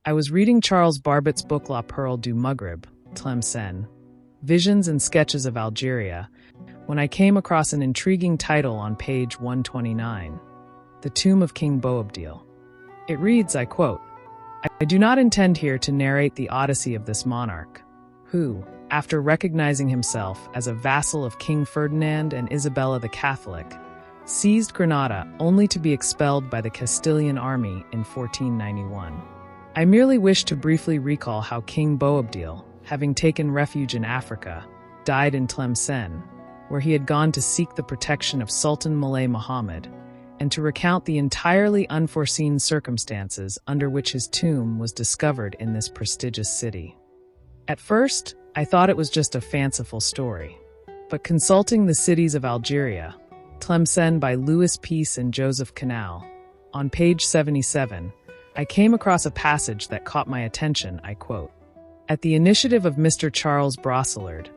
I was reading Charles Barbet's book La Perle du Maghreb, Tlemcen, Visions and Sketches of Algeria, when I came across an intriguing title on page 129, The Tomb of King Boabdil. It reads, I quote, "I do not intend here to narrate the odyssey of this monarch, who, after recognizing himself as a vassal of King Ferdinand and Isabella the Catholic, seized Granada only to be expelled by the Castilian army in 1491. I merely wish to briefly recall how King Boabdil, having taken refuge in Africa, died in Tlemcen, where he had gone to seek the protection of Sultan Moulay Muhammad, and to recount the entirely unforeseen circumstances under which his tomb was discovered in this prestigious city. At first, I thought it was just a fanciful story, but consulting The Cities of Algeria, Tlemcen by Louis Peace and Joseph Canal, on page 77, I came across a passage that caught my attention, I quote, "At the initiative of Mr. Charles Brosselard,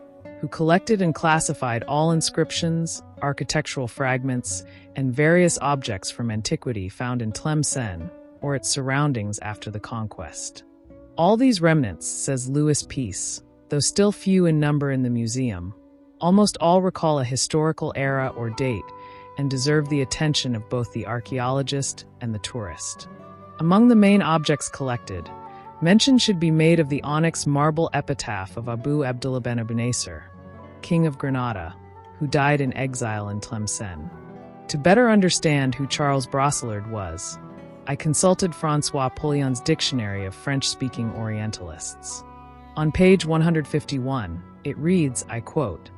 who collected and classified all inscriptions, architectural fragments, and various objects from antiquity found in Tlemcen or its surroundings after the conquest. All these remnants," says Louis Peace, "though still few in number in the museum, almost all recall a historical era or date and deserve the attention of both the archaeologist and the tourist. Among the main objects collected, mention should be made of the onyx marble epitaph of Abu Abdullah ben Nasrid, King of Granada, who died in exile in Tlemcen. To better understand who Charles Brosselard was, I consulted François Pollion's Dictionary of French-speaking Orientalists. On page 151, it reads, I quote,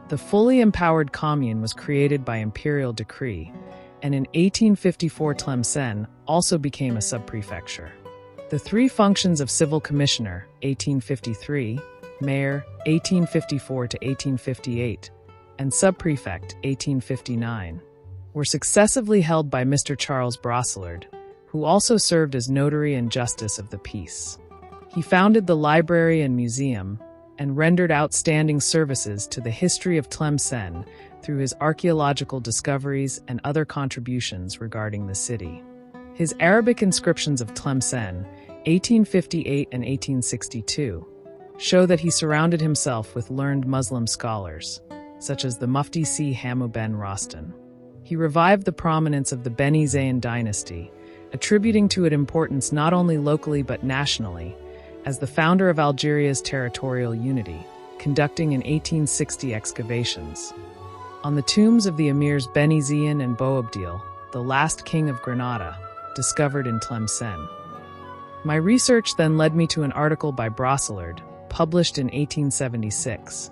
"The fully empowered commune was created by imperial decree, and in 1854 Tlemcen also became a subprefecture. The three functions of civil commissioner, 1853, mayor, 1854 to 1858, and subprefect, 1859, were successively held by Mr. Charles Brosselard, who also served as notary and justice of the peace. He founded the library and museum, and rendered outstanding services to the history of Tlemcen through his archaeological discoveries and other contributions regarding the city. His Arabic inscriptions of Tlemcen, 1858 and 1862, show that he surrounded himself with learned Muslim scholars, such as the Mufti C. Hamu ben Rostan. He revived the prominence of the Beni Zayn dynasty, attributing to it importance not only locally but nationally, as the founder of Algeria's territorial unity, conducting in 1860 excavations on the tombs of the emirs Beni Zayn and Boabdil, the last king of Granada, discovered in Tlemcen. My research then led me to an article by Brosselard, published in 1876,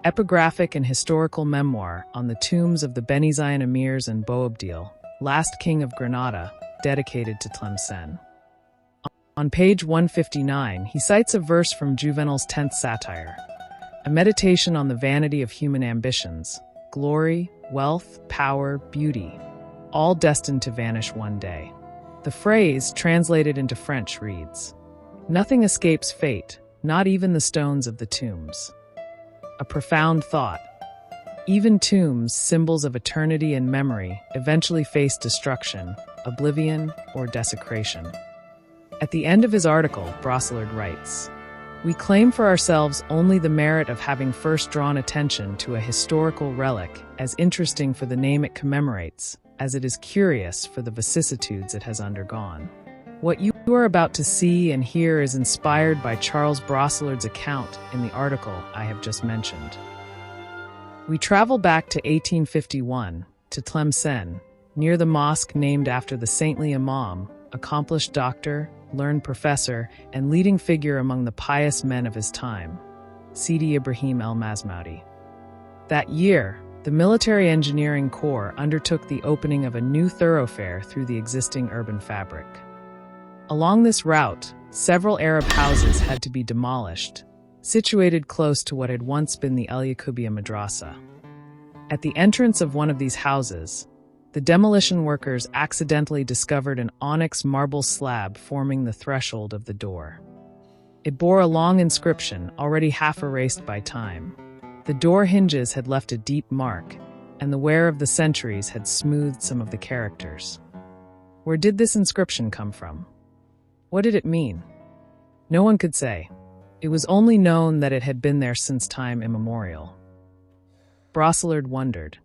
Epigraphic and Historical Memoir on the Tombs of the Beni Zayn Emirs and Boabdil, Last King of Granada, dedicated to Tlemcen. On page 159, he cites a verse from Juvenal's 10th satire, a meditation on the vanity of human ambitions, glory, wealth, power, beauty, all destined to vanish one day. The phrase, translated into French, reads, "Nothing escapes fate, not even the stones of the tombs." A profound thought. Even tombs, symbols of eternity and memory, eventually face destruction, oblivion, or desecration. At the end of his article, Brosselard writes, "We claim for ourselves only the merit of having first drawn attention to a historical relic as interesting for the name it commemorates, as it is curious for the vicissitudes it has undergone. What you are about to see and hear is inspired by Charles Brosselard's account in the article I have just mentioned." We travel back to 1851, to Tlemcen, near the mosque named after the saintly imam, accomplished doctor, learned professor, and leading figure among the pious men of his time, Sidi Ibrahim el-Masmoudi. That year, the Military Engineering Corps undertook the opening of a new thoroughfare through the existing urban fabric. Along this route, several Arab houses had to be demolished, situated close to what had once been the El-Yaqubiyya Madrasa. At the entrance of one of these houses, the demolition workers accidentally discovered an onyx marble slab forming the threshold of the door. It bore a long inscription, already half erased by time. The door hinges had left a deep mark, and the wear of the centuries had smoothed some of the characters. Where did this inscription come from? What did it mean? No one could say. It was only known that it had been there since time immemorial. Brosselard wondered,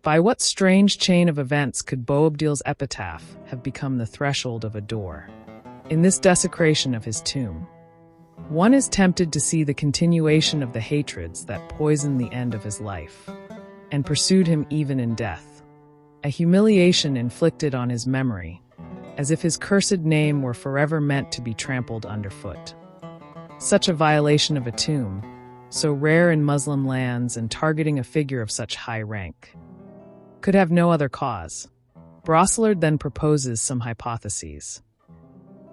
by what strange chain of events could Boabdil's epitaph have become the threshold of a door? In this desecration of his tomb, one is tempted to see the continuation of the hatreds that poisoned the end of his life and pursued him even in death, a humiliation inflicted on his memory, as if his cursed name were forever meant to be trampled underfoot. Such a violation of a tomb, so rare in Muslim lands and targeting a figure of such high rank, could have no other cause. Brosselard then proposes some hypotheses.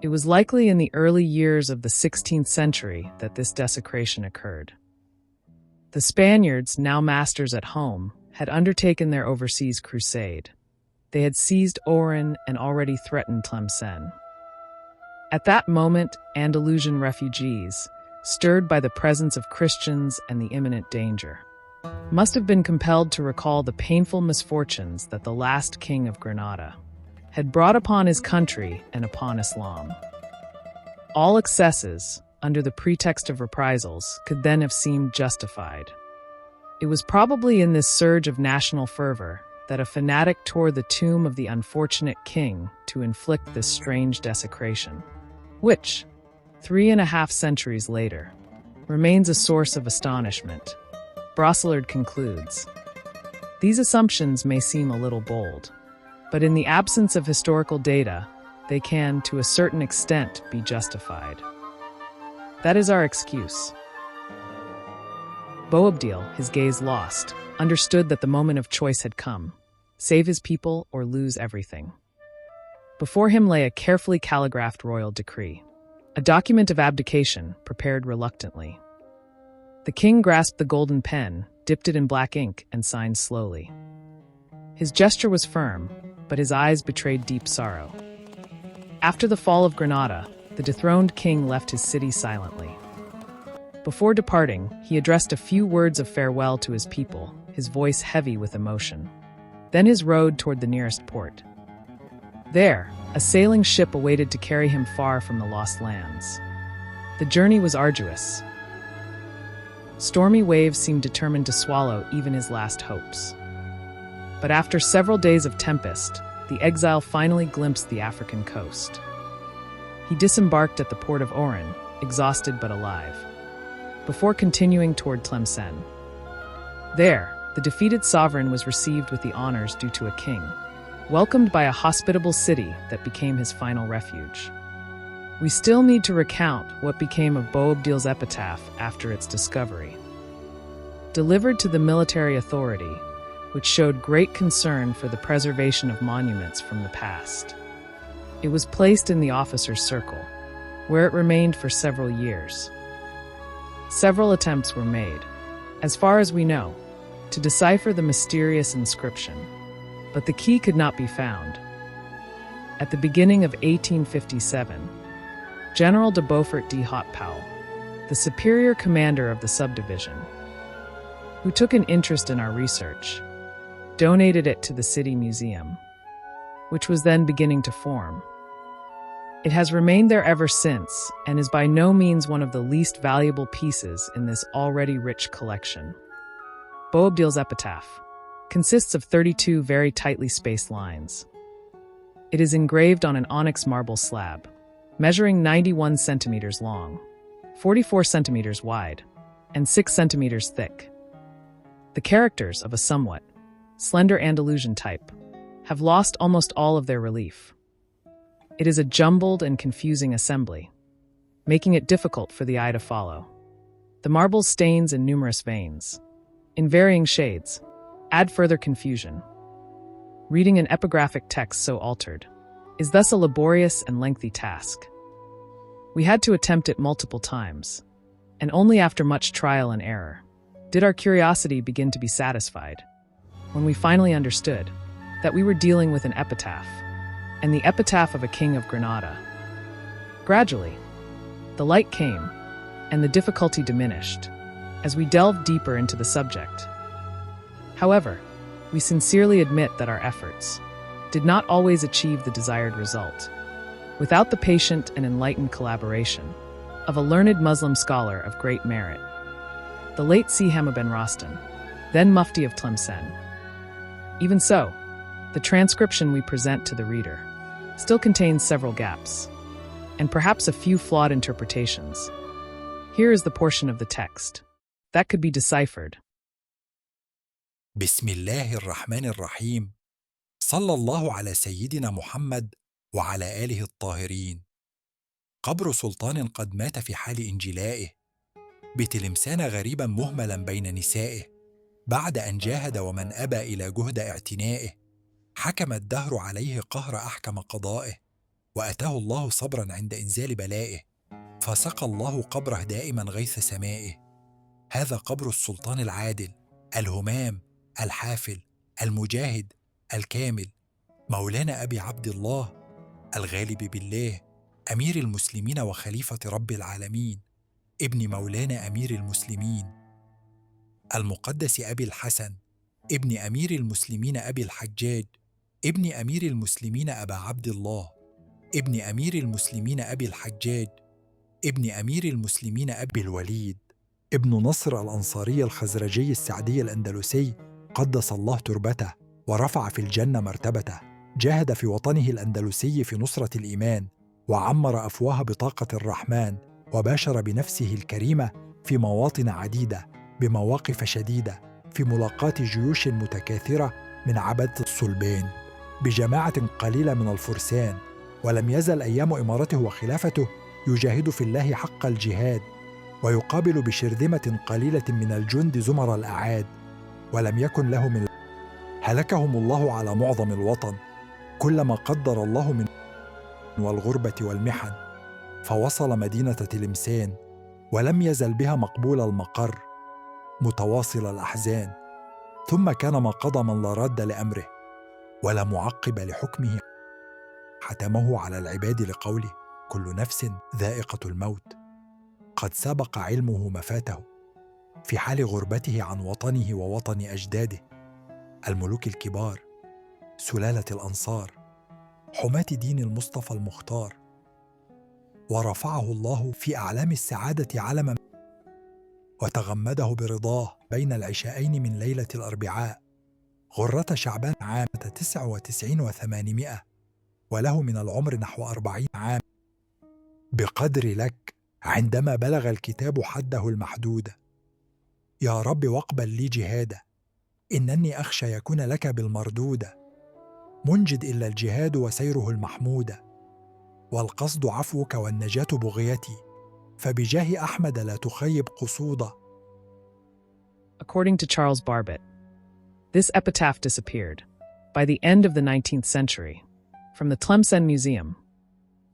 It was likely in the early years of the 16th century that this desecration occurred. The Spaniards, now masters at home, had undertaken their overseas crusade. They had seized Oran and already threatened Tlemcen. At that moment, Andalusian refugees, stirred by the presence of Christians and the imminent danger, must have been compelled to recall the painful misfortunes that the last king of Granada had brought upon his country and upon Islam. All excesses, under the pretext of reprisals, could then have seemed justified. It was probably in this surge of national fervor that a fanatic tore the tomb of the unfortunate king to inflict this strange desecration, which, 3.5 centuries later, remains a source of astonishment. Brosselard concludes, these assumptions may seem a little bold, but in the absence of historical data, they can, to a certain extent, be justified. That is our excuse. Boabdil, his gaze lost, understood that the moment of choice had come: save his people or lose everything. Before him lay a carefully calligraphed royal decree, a document of abdication prepared reluctantly. The king grasped the golden pen, dipped it in black ink, and signed slowly. His gesture was firm, but his eyes betrayed deep sorrow. After the fall of Granada, the dethroned king left his city silently. Before departing, he addressed a few words of farewell to his people, his voice heavy with emotion. Then his road toward the nearest port. There, a sailing ship awaited to carry him far from the lost lands. The journey was arduous. Stormy waves seemed determined to swallow even his last hopes. But after several days of tempest, the exile finally glimpsed the African coast. He disembarked at the port of Oran, exhausted but alive, before continuing toward Tlemcen. There, the defeated sovereign was received with the honors due to a king, welcomed by a hospitable city that became his final refuge. We still need to recount what became of Boabdil's epitaph after its discovery. Delivered to the military authority, which showed great concern for the preservation of monuments from the past. It was placed in the officers' circle, where it remained for several years. Several attempts were made, as far as we know, to decipher the mysterious inscription, but the key could not be found. At the beginning of 1857, General de Beaufort de Hautpauel, the superior commander of the subdivision, who took an interest in our research, donated it to the city museum, which was then beginning to form. It has remained there ever since and is by no means one of the least valuable pieces in this already rich collection. Boabdil's epitaph consists of 32 very tightly spaced lines. It is engraved on an onyx marble slab, measuring 91 centimeters long, 44 centimeters wide, and 6 centimeters thick. The characters, of a somewhat slender Andalusian type, have lost almost all of their relief. It is a jumbled and confusing assembly, making it difficult for the eye to follow. The marble stains in numerous veins, in varying shades, add further confusion. Reading an epigraphic text so altered is thus a laborious and lengthy task. We had to attempt it multiple times, and only after much trial and error did our curiosity begin to be satisfied, when we finally understood that we were dealing with an epitaph, and the epitaph of a king of Granada. Gradually, the light came, and the difficulty diminished, as we delved deeper into the subject. However, we sincerely admit that our efforts did not always achieve the desired result. without the patient and enlightened collaboration of a learned Muslim scholar of great merit, the late Siham ben Rostan, then Mufti of Tlemcen. Even so, the transcription we present to the reader still contains several gaps, and perhaps a few flawed interpretations. Here is the portion of the text that could be deciphered. بسم الله الرحمن الرحيم. صلى الله على سيدنا محمد وعلى آله الطاهرين. قبر سلطان قد مات في حال انجلائه، بتلمسان غريبا مهملا بين نسائه، بعد أن جاهد ومن أبى إلى جهد اعتنائه، حكم الدهر عليه قهر أحكم قضائه، وأتاه الله صبرا عند إنزال بلائه، فسقى الله قبره دائما غيث سمائه. هذا قبر السلطان العادل الهمام الحافل المجاهد الكامل، مولانا أبي عبد الله الغالب بالله، أمير المسلمين وخليفة رب العالمين، ابن مولانا أمير المسلمين المقدس أبي الحسن، ابن أمير المسلمين أبي الحجاج، ابن أمير المسلمين أبا عبد الله، ابن أمير المسلمين أبي الحجاج، ابن أمير المسلمين أبي الوليد، ابن نصر الأنصاري الخزرجي السعدي الأندلسي، قدس الله تربته ورفع في الجنة مرتبته. جاهد في وطنه الأندلسي في نصرة الإيمان، وعمر أفواه بطاقة الرحمن، وباشر بنفسه الكريمة في مواطن عديدة بمواقف شديدة، في ملاقاة جيوش متكاثرة من عبدة الصلبان بجماعة قليلة من الفرسان، ولم يزل أيام إمارته وخلافته يجاهد في الله حق الجهاد، ويقابل بشرذمة قليلة من الجند زمر الأعاد، ولم يكن له من هلكهم الله على معظم الوطن، كلما قدر الله من والغربة والمحن، فوصل مدينة تلمسان، ولم يزل بها مقبول المقر متواصل الأحزان، ثم كان ما قضى من لا راد لأمره ولا معقب لحكمه، حتمه على العباد لقوله: كل نفس ذائقة الموت. قد سبق علمه مفاته في حال غربته عن وطنه ووطن أجداده، الملوك الكبار، سلالة الأنصار، حماة دين المصطفى المختار، ورفعه الله في أعلام السعادة علما، وتغمده برضاه بين العشاءين من ليلة الأربعاء، غرة شعبان عام 99 و800، وله من العمر نحو 40 عام، بقدر لك عندما بلغ الكتاب حده المحدود. يا رب واقبل لي جهادا، إنني أخشى يكون لك بالمردودة، منجد إلا الجهاد وسيره المحمود، والقصد عفوك والنجاة بغيتي، فبجاه أحمد لا تخيب قصودا. According to Charles Barbet, this epitaph disappeared by the end of the 19th century from the Tlemcen Museum,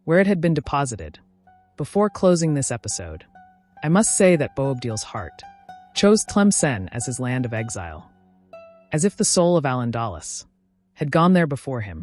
where it had been deposited. Before closing this episode, I must say that Boabdil's heart chose Tlemcen as his land of exile, as if the soul of Al-Andalus had gone there before him.